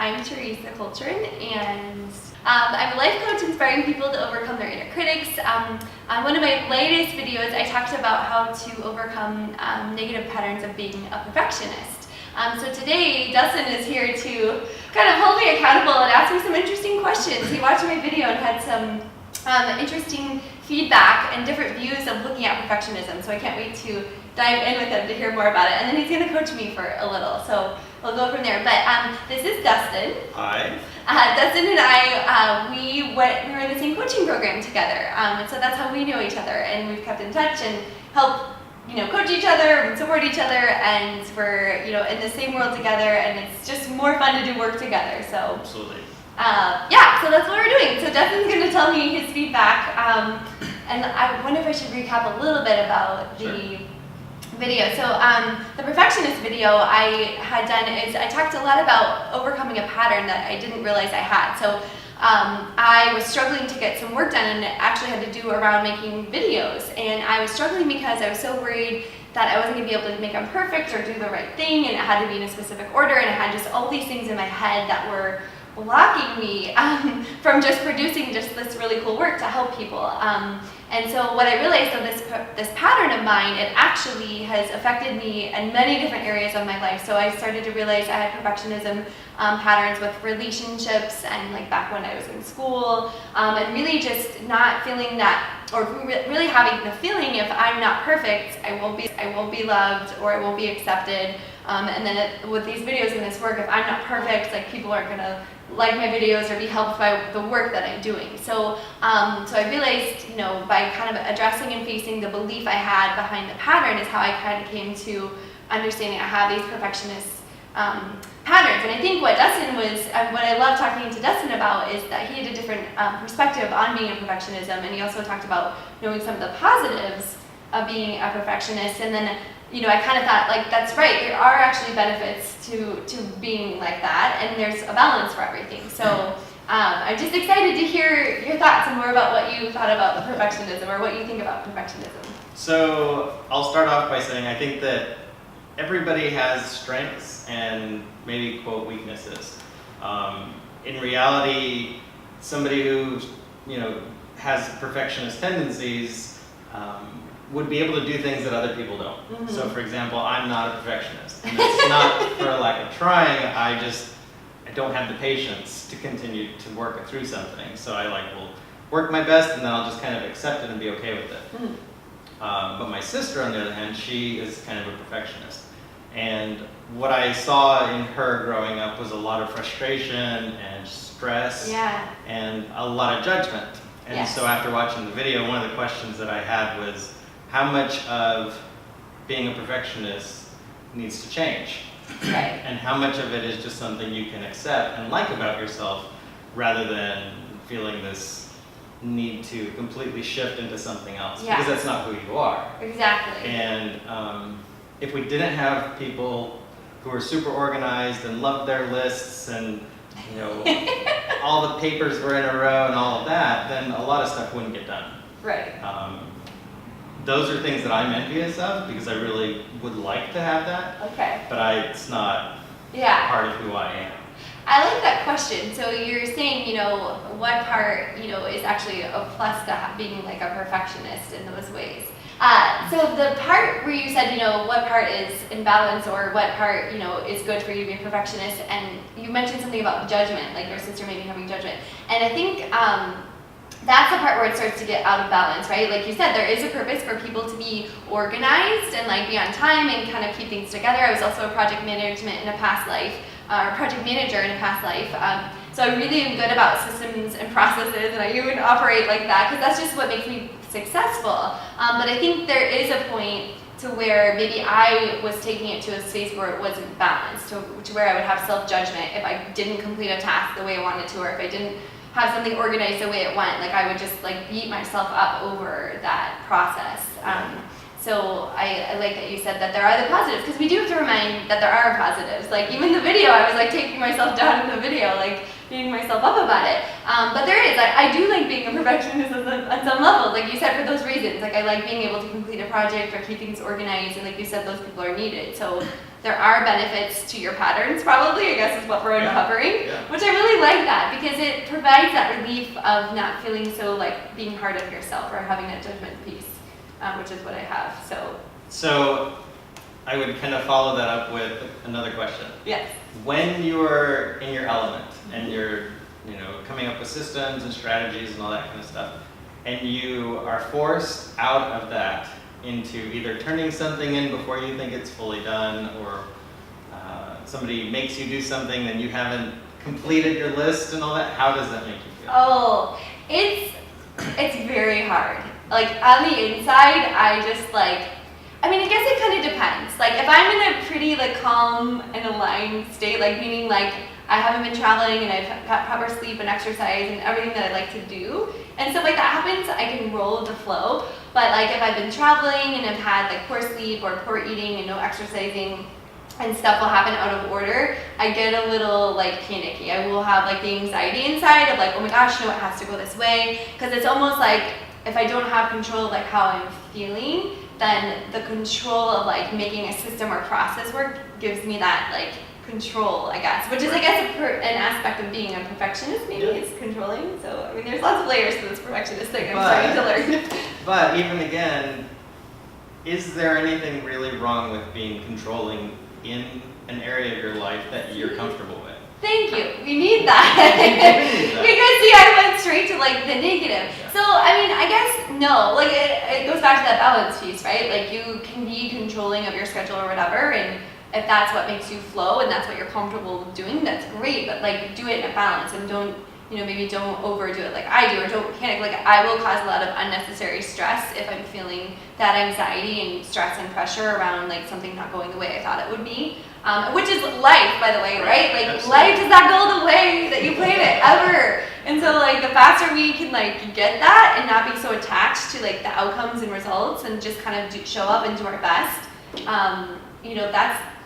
I'm Teresa Coltrane, and I'm a life coach inspiring people to overcome their inner critics. On one of my latest videos, I talked about how to overcome negative patterns of being a perfectionist. So today, Dustin is here to kind of hold me accountable and ask me some interesting questions. He watched my video and had some interesting feedback and different views of looking at perfectionism. So I can't wait to dive in with him to hear more about it. And then he's going to coach me for a little. So we'll go from there. But this is Dustin. Hi. Dustin and I, we were in the same coaching program together. And so that's how we know each other. And we've kept in touch and helped coach each other and support each other, and we're in the same world together, and it's just more fun to do work together. So Absolutely. Yeah, so that's what we're doing. So Dustin's going to tell me his feedback, and I wonder if I should recap a little bit about the video. So the Perfectionist video I had done is I talked a lot about overcoming a pattern that I didn't realize I had. So I was struggling to get some work done, and it actually had to do around making videos. And I was struggling because I was so worried that I wasn't going to be able to make them perfect or do the right thing, and it had to be in a specific order, and I had just all these things in my head that were blocking me from just producing just this really cool work to help people. And so what I realized of this pattern of mine, it actually has affected me in many different areas of my life. So I started to realize I had perfectionism patterns with relationships, and like back when I was in school, and really just not feeling that, or really having the feeling if I'm not perfect, I won't be loved, or I won't be accepted. And then with these videos and this work, if I'm not perfect, like people aren't gonna like my videos or be helped by the work that I'm doing. So I realized, by kind of addressing and facing the belief I had behind the pattern is how I kind of came to understanding I have these perfectionist patterns. And I think what Dustin was, what I love talking to Dustin about is that he had a different perspective on being a perfectionism, and he also talked about knowing some of the positives of being a perfectionist. And then I kind of thought, like, that's right, there are actually benefits to being like that, and there's a balance for everything. So I'm just excited to hear your thoughts and more about what you thought about the perfectionism, or what you think about perfectionism. So I'll start off by saying I think that everybody has strengths and maybe, quote, weaknesses. In reality, somebody who has perfectionist tendencies would be able to do things that other people don't. Mm-hmm. So for example, I'm not a perfectionist. And it's not for lack of trying, I don't have the patience to continue to work it through something. So I will work my best, and then I'll just kind of accept it and be okay with it. Mm-hmm. But my sister, on the other hand, she is kind of a perfectionist. And what I saw in her growing up was a lot of frustration and stress, and a lot of judgment. And so after watching the video, one of the questions that I had was, how much of being a perfectionist needs to change? Right. And how much of it is just something you can accept and like about yourself, rather than feeling this need to completely shift into something else, because that's not who you are. Exactly. And if we didn't have people who are super organized and love their lists, and all the papers were in a row and all of that, then a lot of stuff wouldn't get done. Right. Those are things that I'm envious of, because I really would like to have that. Okay. But it's not part of who I am. I like that question. So you're saying, what part, is actually a plus to being like a perfectionist in those ways. So the part where you said, what part is in balance, or what part, is good for you to be a perfectionist, and you mentioned something about judgment, like your sister maybe having judgment. And I think that's the part where it starts to get out of balance, right? Like you said, there is a purpose for people to be organized and be on time and kind of keep things together. I was also a project manager in a past life, so I really am good about systems and processes, and I even operate like that, because that's just what makes me successful. But I think there is a point to where maybe I was taking it to a space where it wasn't balanced, to where I would have self-judgment if I didn't complete a task the way I wanted to, or if I didn't have something organized the way it went. I would just beat myself up over that process. So I like that you said that there are the positives, because we do have to remind that there are positives. Even the video, I was taking myself down in the video, beating myself up about it. But there is, I do like being a perfectionist on some level, like you said, for those reasons. I like being able to complete a project or keep things organized, and like you said, those people are needed. So there are benefits to your patterns, probably, I guess is what we're uncovering, Yeah. which I really like that because it provides that relief of not feeling so like being hard on yourself or having that judgment piece, which is what I have. So I would kind of follow that up with another question. Yes. When you're in your element and you're, coming up with systems and strategies and all that kind of stuff, and you are forced out of that into either turning something in before you think it's fully done, or somebody makes you do something and you haven't completed your list and all that, how does that make you feel? Oh, it's very hard. Like on the inside, I just like, I mean, I guess it kind of depends. Like if I'm in a pretty like calm and aligned state, like meaning like I haven't been traveling and I've got proper sleep and exercise and everything that I like to do, and stuff like that happens, I can roll with the flow. But like if I've been traveling and I've had like poor sleep or poor eating and no exercising, and stuff will happen out of order, I get a little like panicky. I will have like the anxiety inside of like, oh my gosh, no, it has to go this way. Because it's almost like if I don't have control of like how I'm feeling, then the control of like making a system or process work gives me that like control, I guess. Which is, I guess, an aspect of being a perfectionist, maybe, is controlling. So, I mean, there's lots of layers to this perfectionist thing I'm starting to learn. But even again, is there anything really wrong with being controlling in an area of your life that you're comfortable with? Thank you. We need that. Because see, I went straight to like the negative. Yeah. So I mean, I guess no. Like it goes back to that balance piece, right? Like you can be controlling of your schedule or whatever, and if that's what makes you flow and that's what you're comfortable doing, that's great. But like do it in a balance and don't, maybe don't overdo it like I do, or don't panic. Like I will cause a lot of unnecessary stress if I'm feeling that anxiety and stress and pressure around like something not going the way I thought it would be. Which is life, by the way, right? Like Absolutely. Life does not go the way that you planned it ever. And so like the faster we can like get that and not be so attached to like the outcomes and results and just kind of show up and do our best,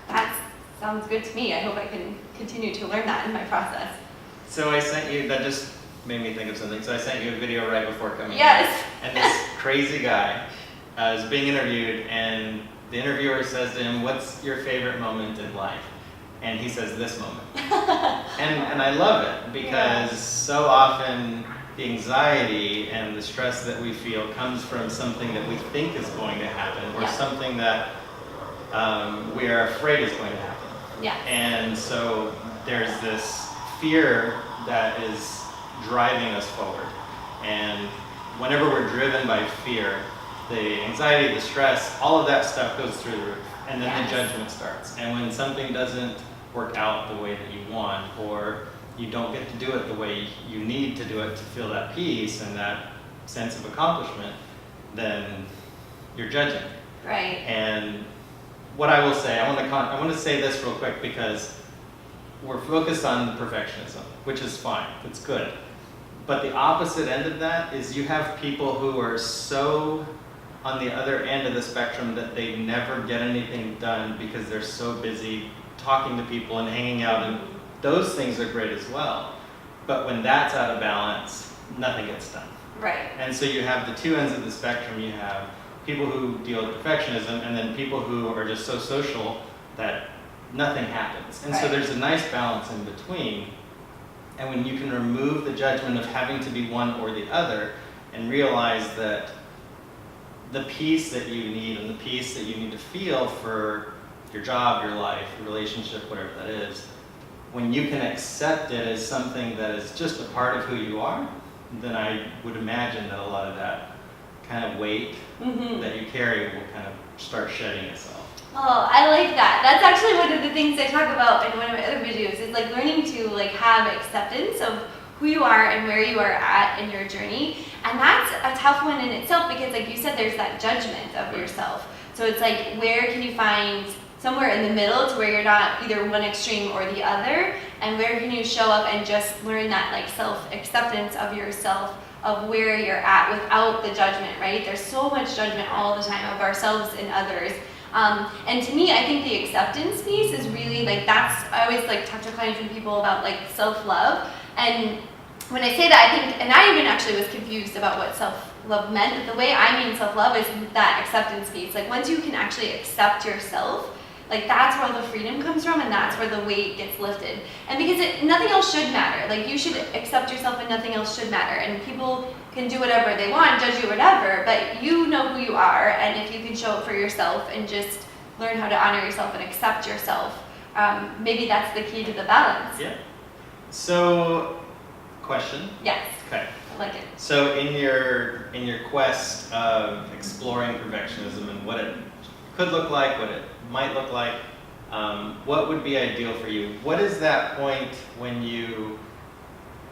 that sounds good to me. I hope I can continue to learn that in my process. So I sent you, that just made me think of something. So I sent you a video right before coming Yes. here. And this crazy guy is being interviewed, and the interviewer says to him, "What's your favorite moment in life?" And he says, "This moment." and I love it because so often the anxiety and the stress that we feel comes from something that we think is going to happen, or something that we are afraid is going to happen. Yeah. And so there's this fear that is driving us forward. And whenever we're driven by fear, the anxiety, the stress, all of that stuff goes through the roof. And then the judgment starts. And when something doesn't work out the way that you want, or you don't get to do it the way you need to do it to feel that peace and that sense of accomplishment, then you're judging. Right. And what I will say, I want to say this real quick because we're focused on the perfectionism, which is fine, it's good. But the opposite end of that is you have people who are so on the other end of the spectrum that they never get anything done because they're so busy talking to people and hanging out, and those things are great as well. But when that's out of balance, nothing gets done. Right. And so you have the two ends of the spectrum. You have people who deal with perfectionism, and then people who are just so social that nothing happens. And so there's a nice balance in between. And when you can remove the judgment of having to be one or the other and realize that the peace that you need and the peace that you need to feel for your job, your life, your relationship, whatever that is, when you can accept it as something that is just a part of who you are, then I would imagine that a lot of that kind of weight that you carry will kind of start shedding itself. Oh, I like that. That's actually one of the things I talk about in one of my other videos, is like learning to like have acceptance of who you are and where you are at in your journey. And that's a tough one in itself because like you said, there's that judgment of yourself. So it's like, where can you find somewhere in the middle to where you're not either one extreme or the other, and where can you show up and just learn that like self-acceptance of yourself, of where you're at without the judgment, right? There's so much judgment all the time of ourselves and others. And to me, I think the acceptance piece is really like, I always like talk to clients and people about like self-love. And when I say that, I think, and I even actually was confused about what self-love meant. The way I mean self-love is that acceptance piece. Like once you can actually accept yourself, like that's where the freedom comes from, and that's where the weight gets lifted. And because nothing else should matter. Like you should accept yourself, and nothing else should matter. And people can do whatever they want, judge you, whatever. But you know who you are, and if you can show up for yourself and just learn how to honor yourself and accept yourself, maybe that's the key to the balance. Yeah. So, question. Yes. Okay. I like it. So in your quest of exploring perfectionism and what it could look like, what it might look like, what would be ideal for you? What is that point when you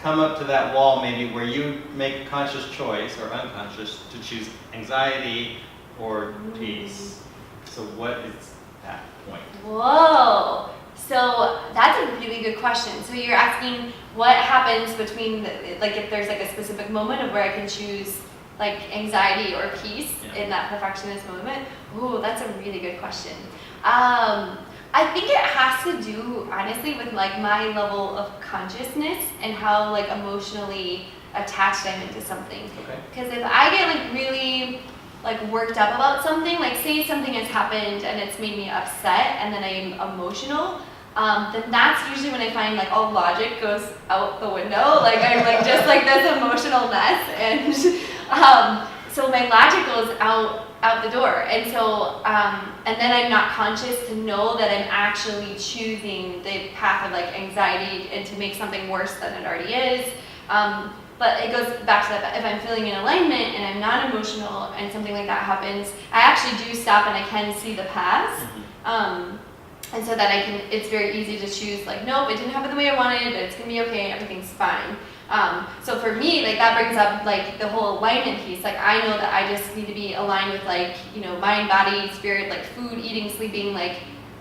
come up to that wall, maybe where you make a conscious choice or unconscious to choose anxiety or peace? So what is that point? Whoa. So that's a really good question. So you're asking what happens between, like if there's like a specific moment of where I can choose like anxiety or peace in that perfectionist moment. Ooh, that's a really good question. I think it has to do, honestly, with like my level of consciousness and how like emotionally attached I'm into something. Okay. Because if I get like really like worked up about something, like say something has happened and it's made me upset and then I'm emotional, then that's usually when I find like all logic goes out the window. Like I'm like just like this emotional mess, and so my logic goes out the door, and so and then I'm not conscious to know that I'm actually choosing the path of like anxiety and to make something worse than it already is. But it goes back to that, if I'm feeling in alignment and I'm not emotional and something like that happens, I actually do stop and I can see the paths. And so that I can, it's very easy to choose like, nope, it didn't happen the way I wanted, but it's gonna be okay, everything's fine. So for me, like that brings up like the whole alignment piece. Like I know that I just need to be aligned with like, you know, mind, body, spirit, like food, eating, sleeping, like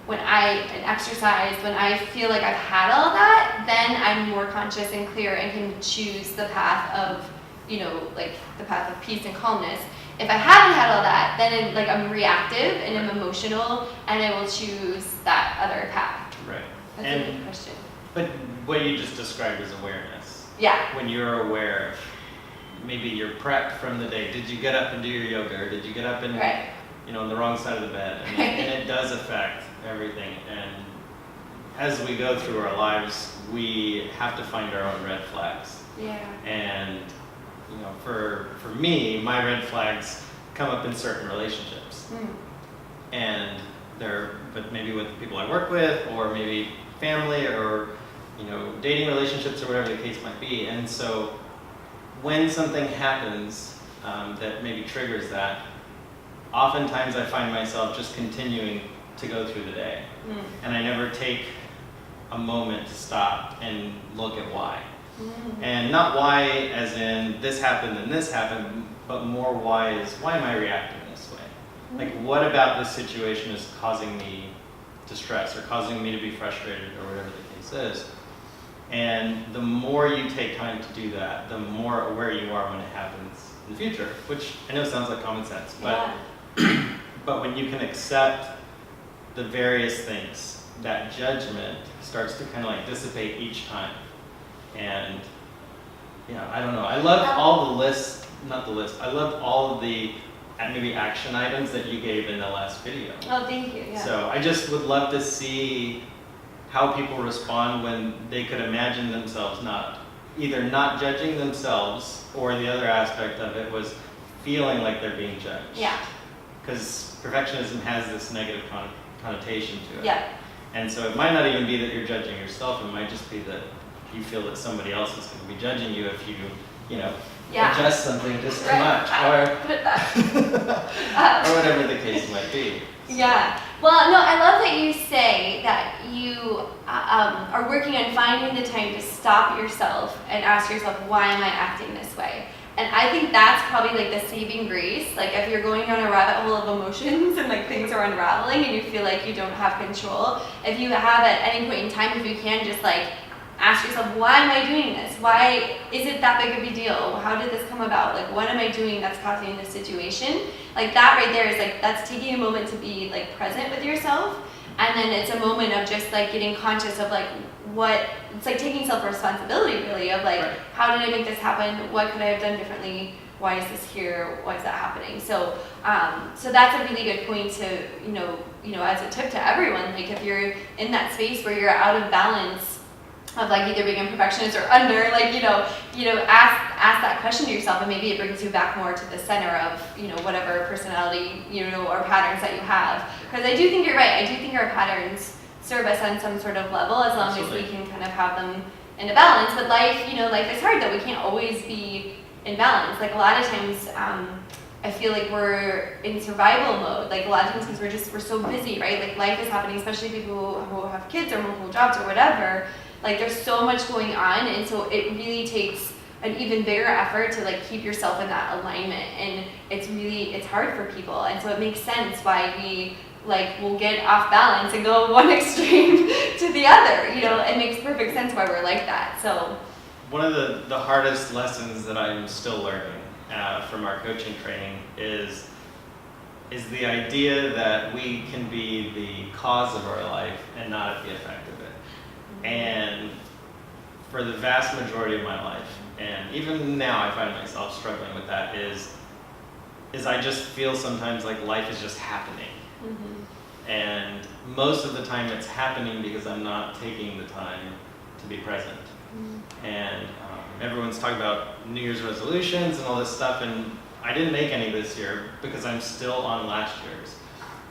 when and exercise, when I feel like I've had all that, then I'm more conscious and clear and can choose the path of, you know, like the path of peace and calmness. If I haven't had all that, then like I'm reactive and I'm emotional, and I will choose that other path. Right. That's a good question. But what you just described is awareness. Yeah. When you're aware of maybe you're prepped from the day. Did you get up and do your yoga, or did you get up and you know, on the wrong side of the bed? And it does affect everything. And as we go through our lives, we have to find our own red flags. Yeah. And you know, for me, my red flags come up in certain relationships. And but maybe with people I work with, or maybe family, or you know, dating relationships, or whatever the case might be. And so when something happens that maybe triggers that, oftentimes I find myself just continuing to go through the day. And I never take a moment to stop and look at why. And not why as in this happened and this happened, but more why am I reacting this way? Like what about this situation is causing me distress or causing me to be frustrated, or whatever the case is. And the more you take time to do that, the more aware you are when it happens in the future, which I know sounds like common sense, but but when you can accept the various things, that judgment starts to kind of like dissipate each time. And yeah, I don't know. I love all the lists, I love all of the maybe action items that you gave in the last video. Oh, thank you. Yeah. So I just would love to see how people respond when they could imagine themselves either not judging themselves, or the other aspect of it was feeling like they're being judged. Yeah. Because perfectionism has this negative connotation to it. Yeah. And so it might not even be that you're judging yourself, it might just be that you feel that somebody else is going to be judging you if you know, adjust something just too much, or whatever the case might be. So. Yeah. Well, no, I love that you say that you are working on finding the time to stop yourself and ask yourself, why am I acting this way? And I think that's probably like the saving grace. Like if you're going down a rabbit hole of emotions and like things are unraveling and you feel like you don't have control, if you have at any point in time, if you can just like ask yourself, why am I doing this? Why is it that big of a deal? How did this come about? Like what am I doing that's causing this situation? Like that right there is like, that's taking a moment to be like present with yourself. And then it's a moment of just like getting conscious of like it's like taking self-responsibility really of like, how did I make this happen? What could I have done differently? Why is this here? Why is that happening? So, so that's a really good point to, as a tip to everyone, like if you're in that space where you're out of balance of like either being a perfectionist or under, like, ask that question to yourself, and maybe it brings you back more to the center of, whatever personality, or patterns that you have. Because I do think you're right. I do think our patterns serve us on some sort of level as long as we can kind of have them in a balance. But life is hard though. We can't always be in balance. Like a lot of times, I feel like we're in survival mode. Like a lot of times because we're so busy, right? Like life is happening, especially people who have kids or multiple jobs or whatever. Like there's so much going on, and so it really takes an even bigger effort to like keep yourself in that alignment, and it's hard for people, and so it makes sense why we will get off balance and go one extreme to the other. It makes perfect sense why we're like that. So one of the hardest lessons that I'm still learning from our coaching training is the idea that we can be the cause of our life and not the effect of it. And for the vast majority of my life, and even now I find myself struggling with that, is I just feel sometimes like life is just happening. Mm-hmm. And most of the time it's happening because I'm not taking the time to be present. Mm-hmm. And everyone's talking about New Year's resolutions and all this stuff, and I didn't make any this year because I'm still on last year's.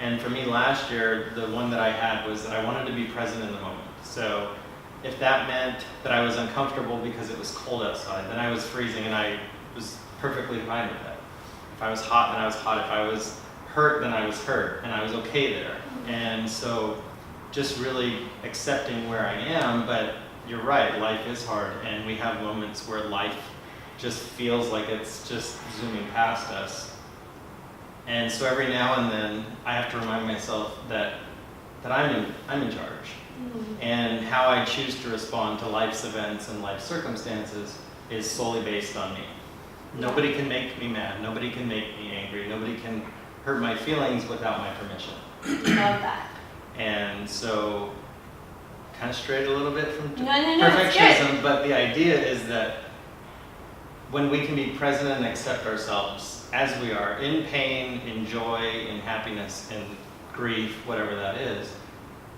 And for me last year, the one that I had was that I wanted to be present in the moment. So if that meant that I was uncomfortable because it was cold outside, then I was freezing, and I was perfectly fine with that. If I was hot, then I was hot. If I was hurt, then I was hurt, and I was okay there. And so just really accepting where I am, but you're right, life is hard, and we have moments where life just feels like it's just zooming past us. And so every now and then I have to remind myself that I'm in charge. Mm-hmm. And how I choose to respond to life's events and life circumstances is solely based on me. Nobody can make me mad. Nobody can make me angry. Nobody can hurt my feelings without my permission. Love that. And so, kind of strayed a little bit from perfectionism, perfectionism, but the idea is that when we can be present and accept ourselves as we are, in pain, in joy, in happiness, in grief, whatever that is,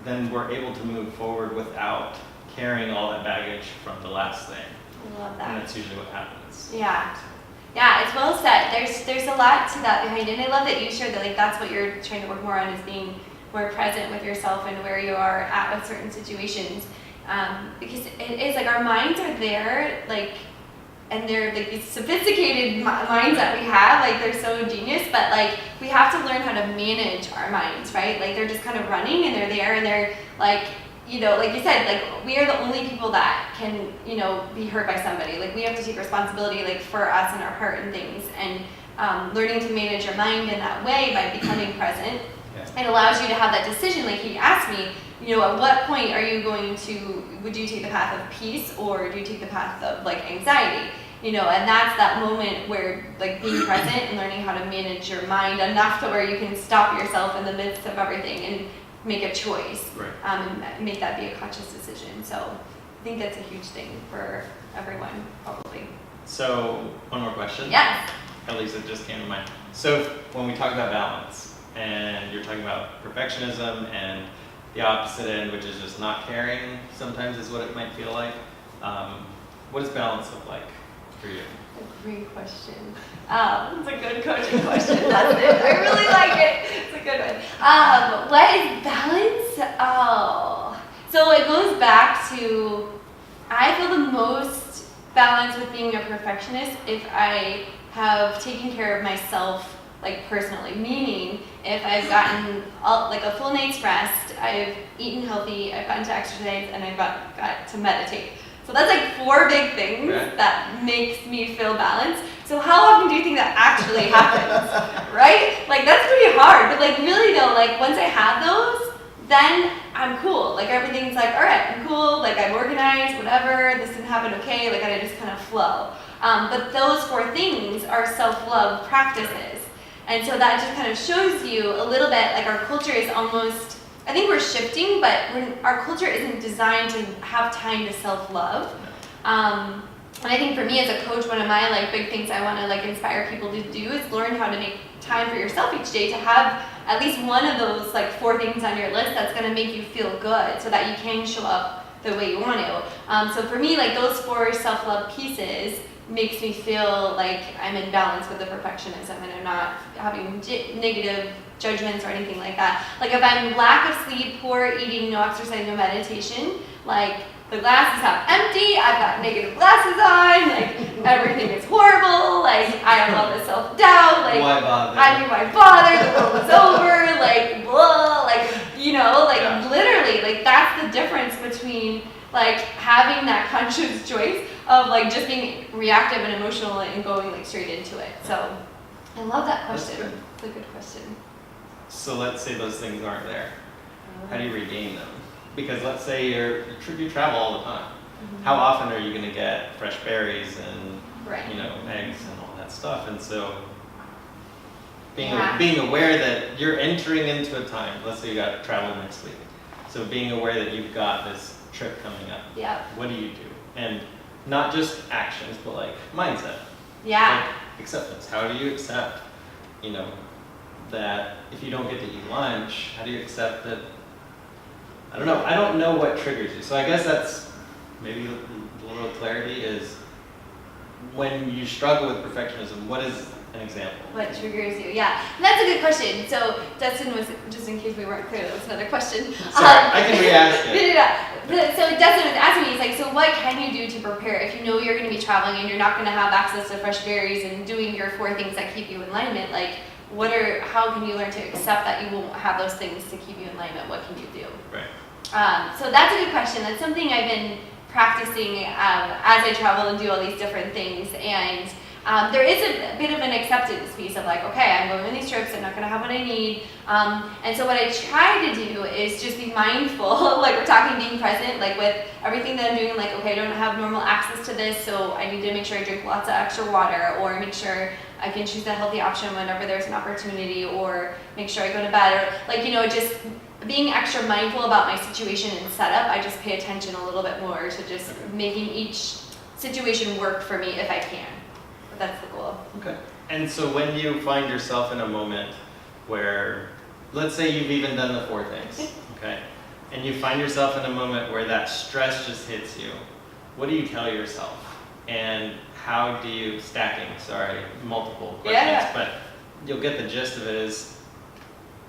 then we're able to move forward without carrying all that baggage from the last thing. I love that. And that's usually what happens. Yeah. Yeah, it's well said. There's a lot to that behind it. And I love that you shared that that's what you're trying to work more on, is being more present with yourself and where you are at with certain situations. Because it is our minds are there, and they're these sophisticated minds that we have, they're so ingenious, but we have to learn how to manage our minds, right? They're just kind of running, and they're there, and they're like you said, we are the only people that can, be hurt by somebody. We have to take responsibility, for us and our heart and things, and learning to manage your mind in that way by becoming present. Yeah. It allows you to have that decision. He asked me, at what point would you take the path of peace, or do you take the path of anxiety? And that's that moment where being present and learning how to manage your mind enough to where you can stop yourself in the midst of everything and make a choice, right. And make that be a conscious decision. So I think that's a huge thing for everyone, probably. So one more question. Yes. At least it just came to mind. So when we talk about balance, and you're talking about perfectionism and the opposite end, which is just not caring, sometimes is what it might feel like. What does balance look like for you? A great question. It's a good coaching question. That's it. I really like it. It's a good one. What is balance? Oh. So it goes back to, I feel the most balance with being a perfectionist if I have taken care of myself personally, meaning if I've gotten a full night's rest, I've eaten healthy, I've gotten to exercise, and I've got to meditate. So that's 4 big things that makes me feel balanced. So how often do you think that actually happens, right? That's pretty hard, but really though, once I have those, then I'm cool. Everything's all right, I'm cool, I'm organized, whatever, this didn't happen, okay, I just kind of flow. But those 4 things are self-love practices. And so that just kind of shows you a little bit, our culture is almost, I think we're shifting, but our culture isn't designed to have time to self-love. And I think for me as a coach, one of my big things I want to inspire people to do is learn how to make time for yourself each day, to have at least one of those like 4 things on your list that's gonna make you feel good so that you can show up the way you want to. So for me, like those 4 self-love pieces makes me feel like I'm in balance with the perfectionism and I'm not having negative judgments or anything like that. Like if I'm lack of sleep, poor eating, no exercise, no meditation, like the glass is half empty, I've got negative glasses on, like everything is horrible, like I have all this self-doubt, like why bother? I mean, why bother, the world is over, like blah, like, you know, like literally, like that's the difference between like having that conscious choice of like just being reactive and emotional and going like straight into it. So I love that question. It's a good question. So let's say those things aren't there. How do you regain them? Because let's say you travel all the time. How often are you going to get fresh berries and right. you know, eggs and all that stuff? And so being aware that you're entering into a time. Let's say you got travel next week. So being aware that you've got this trip coming up. Yeah. What do you do? And not just actions, but like mindset. Yeah. Like acceptance. How do you accept, you know, that if you don't get to eat lunch, how do you accept that? I don't know. I don't know what triggers you. So I guess that's maybe a little clarity is when you struggle with perfectionism, what is an example? What triggers you? Yeah, and that's a good question. So Dustin was, just in case we weren't clear, that was another question. Sorry, I can re-ask it. So Dustin was asking me, he's like, so what can you do to prepare if you know you're going to be traveling and you're not going to have access to fresh berries and doing your 4 things that keep you in alignment? Like, how can you learn to accept that you won't have those things to keep you in alignment? What can you do? Right. So that's a good question. That's something I've been practicing as I travel and do all these different things. And there is a bit of an acceptance piece of like, okay, I'm going on these trips, I'm not going to have what I need. And so what I try to do is just be mindful, like we're talking being present, like with everything that I'm doing, like, okay, I don't have normal access to this, so I need to make sure I drink lots of extra water, or make sure I can choose the healthy option whenever there's an opportunity, or make sure I go to bed, or like, you know, just being extra mindful about my situation and setup. I just pay attention a little bit more to just making each situation work for me if I can. That's the goal. Okay. And so when you find yourself in a moment where, let's say you've even done the 4 things, okay, and you find yourself in a moment where that stress just hits you, what do you tell yourself? And how do you, multiple questions, but you'll get the gist of it is,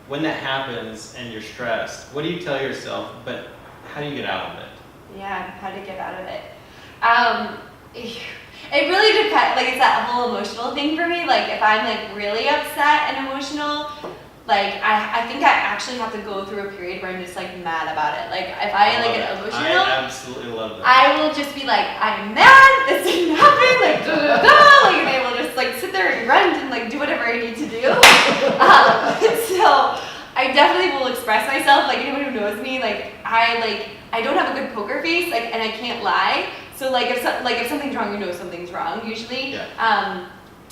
when that happens and you're stressed, what do you tell yourself, but how do you get out of it? Yeah, how to get out of it. It really depends, like it's that whole emotional thing for me. Like if I'm like really upset and emotional, like I think I actually have to go through a period where I'm just like mad about it. Like if I like get emotional, I absolutely love that. I will just be like, I'm mad, this didn't happen, like da da da, like and I will just like sit there and grunt and like do whatever I need to do. So I definitely will express myself. Like anyone who knows me, like I don't have a good poker face, like, and I can't lie. So like if something's wrong, you know something's wrong usually. Yeah.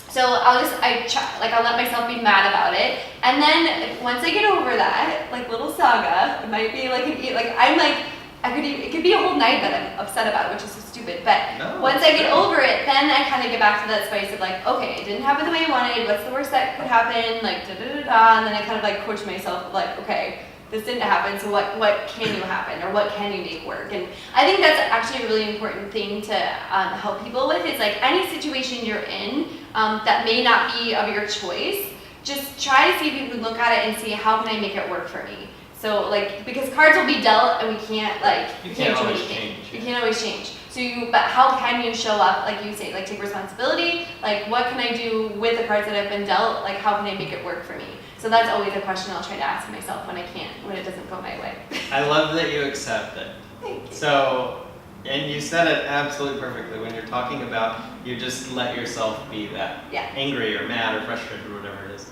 So I'll let myself be mad about it, and then once I get over that like little saga, it might be like it could be a whole night that I'm upset about it, which is so stupid. But once I get over it, then I kind of get back to that space of like, okay, it didn't happen the way I wanted. What's the worst that could happen? Like da da da da, and then I kind of like coach myself like, okay, this didn't happen, so what can you happen, or what can you make work? And I think that's actually a really important thing to help people with. Is like any situation you're in that may not be of your choice, just try to see if you can look at it and see how can I make it work for me. So like, because cards will be dealt and we can't like, you can't always change. change. You can't always change. So but how can you show up, like you say, like take responsibility, like what can I do with the cards that have been dealt, like how can I make it work for me? So that's always a question I'll try to ask myself when it doesn't go my way. I love that you accept it. Thank you. So, and you said it absolutely perfectly when you're talking about you just let yourself be that angry or mad or frustrated or whatever it is.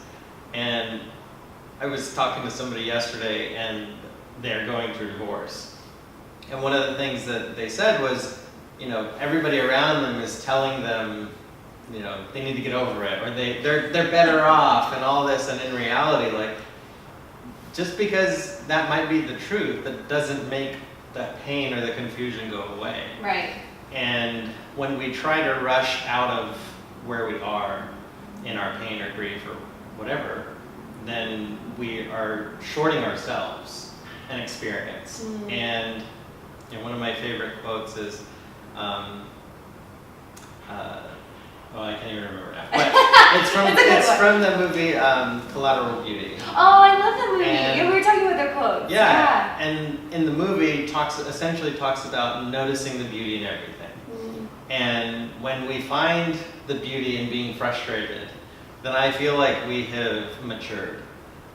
And I was talking to somebody yesterday and they're going through divorce. And one of the things that they said was, you know, everybody around them is telling them, you know, they need to get over it, or they're better off and all this, and in reality, like, just because that might be the truth, that doesn't make that pain or the confusion go away. Right. And when we try to rush out of where we are in our pain or grief or whatever, then we are shorting ourselves an experience. And one of my favorite quotes is, I can't even remember now. But it's from the movie Collateral Beauty. Oh, I love that movie. And, we were talking about their quotes. Yeah. And in the movie, essentially talks about noticing the beauty in everything. And when we find the beauty in being frustrated, then I feel like we have matured.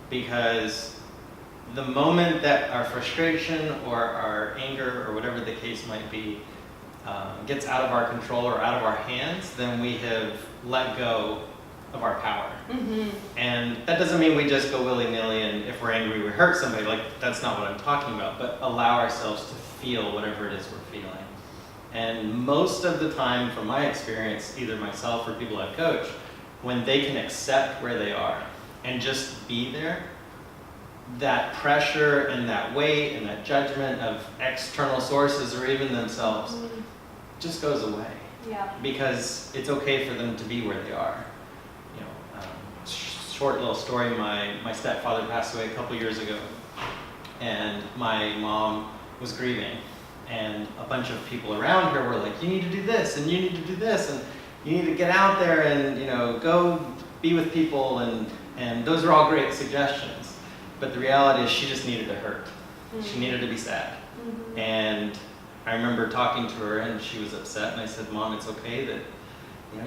Because the moment that our frustration or our anger or whatever the case might be gets out of our control or out of our hands, then we have let go of our power. And that doesn't mean we just go willy-nilly and if we're angry we hurt somebody. Like, that's not what I'm talking about, but allow ourselves to feel whatever it is we're feeling. And most of the time, from my experience, either myself or people I've coached, when they can accept where they are and just be there, that pressure and that weight and that judgment of external sources or even themselves just goes away. Yeah. Because it's okay for them to be where they are. Short little story, my stepfather passed away a couple years ago, and my mom was grieving, and a bunch of people around her were like, you need to do this, and you need to do this, and you need to get out there and go be with people, and those are all great suggestions. But the reality is she just needed to hurt. She needed to be sad. And I remember talking to her and she was upset, and I said, Mom, it's okay that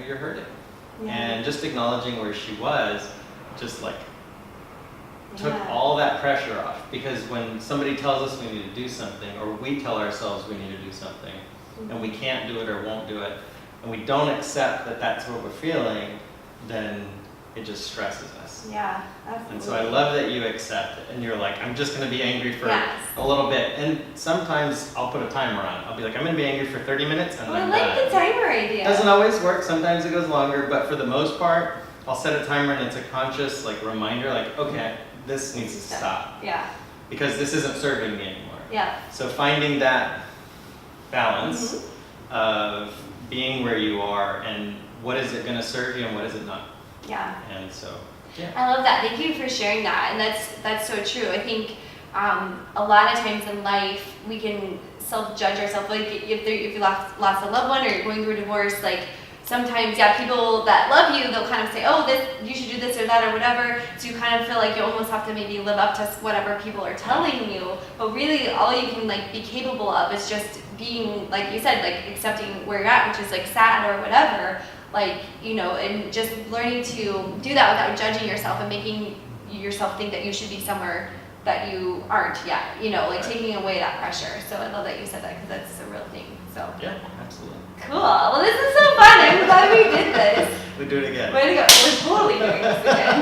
you're hurting. And just acknowledging where she was just took all that pressure off. Because when somebody tells us we need to do something, or we tell ourselves we need to do something, and we can't do it or won't do it, and we don't accept that that's what we're feeling, then it just stresses us. Yeah, absolutely. And so I love that you accept it, and you're like, I'm just going to be angry for a little bit. And sometimes I'll put a timer on it. I'll be like, I'm going to be angry for 30 minutes, and then I'm done. I like the timer idea. Doesn't always work. Sometimes it goes longer, but for the most part, I'll set a timer, and it's a conscious reminder, okay, this needs to stop. Yeah. Because this isn't serving me anymore. Yeah. So finding that balance of being where you are, and what is it going to serve you and what is it not. Yeah. And so, yeah. I love that. Thank you for sharing that. And that's so true. I think a lot of times in life we can self-judge ourselves. Like if you lost a loved one or you're going through a divorce, sometimes, people that love you, they'll kind of say, oh, you should do this or that or whatever. So you kind of feel like you almost have to maybe live up to whatever people are telling you. But really, all you can be capable of is just being, like you said, accepting where you're at, which is sad or whatever. And just learning to do that without judging yourself and making yourself think that you should be somewhere that you aren't yet. Taking away that pressure. So I love that you said that because that's a real thing. So yeah, absolutely. Cool. Well, this is so fun. I'm glad we did this. We do it again. Way to go. We're totally doing this again.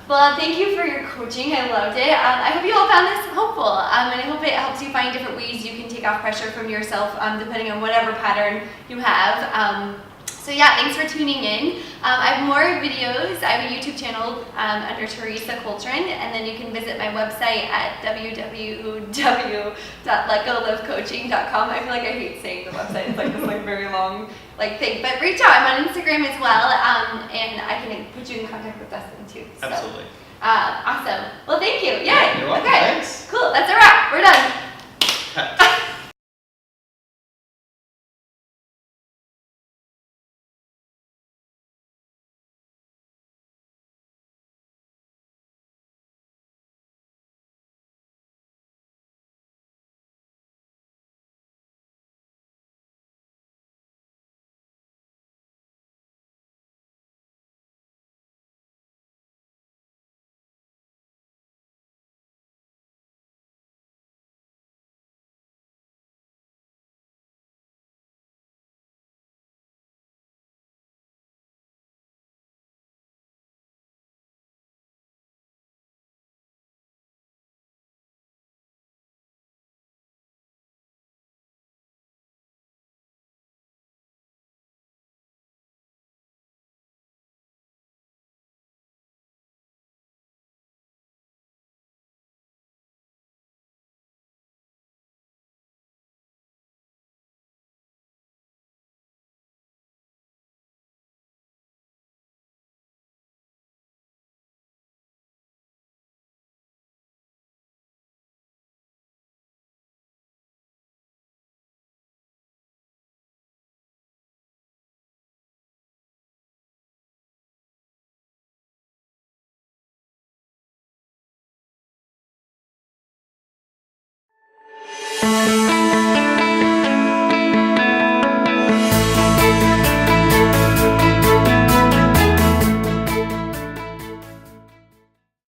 Well, thank you for your coaching. I loved it. I hope you all found this helpful. And I hope it helps you find different ways you can take off pressure from yourself, depending on whatever pattern you have. So yeah, thanks for tuning in. I have more videos. I have a YouTube channel under Teresa Coltrane, and then you can visit my website at www.letgolivecoaching.com. I feel like I hate saying the website. It's this very long thing. But reach out. I'm on Instagram as well, and I can put you in contact with Dustin too. So, absolutely. Awesome. Well, thank you. Yeah. You're welcome. Okay. Thanks. Cool. That's a wrap. We're done.